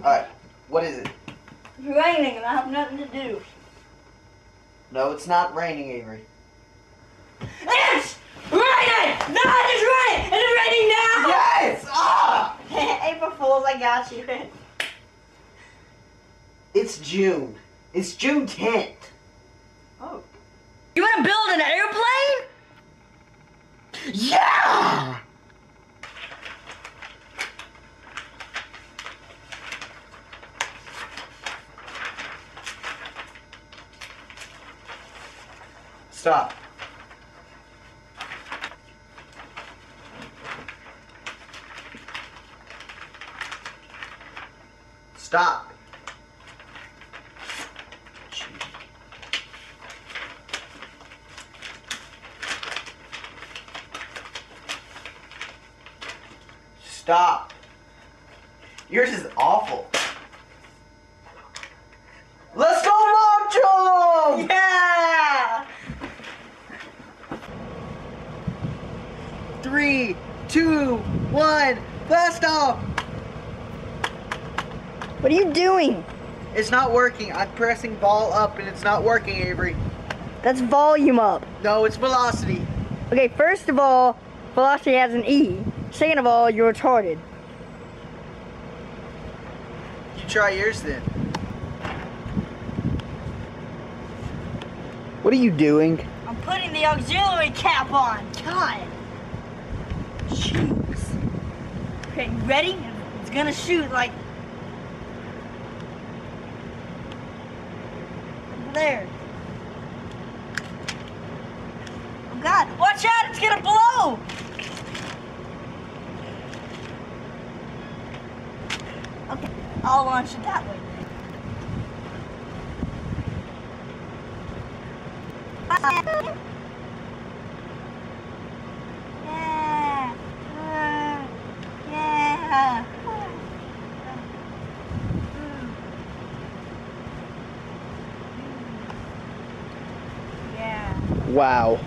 Alright, what is it? It's raining and I have nothing to do. No, it's not raining, Avery. It's raining! No, it's raining! It's raining now! Yes! Ah! April Fools, I got you. It's June. It's June 10th. Oh. You want to build an airplane? Yeah! Stop. Stop. Stop. Yours is awful. Let's go launch them! Yeah! 3, 2, 1, blast off! What are you doing? It's not working. I'm pressing ball up and it's not working, Avery. That's volume up. No, it's velocity. Okay, first of all, velocity has an E. Second of all, you're retarded. You try yours then. What are you doing? I'm putting the auxiliary cap on. God. Jeez. Okay, you ready? It's gonna shoot like... over there. Oh God, watch out, it's gonna blow! Okay, I'll launch it that way. Yeah. Yeah. Yeah. Wow.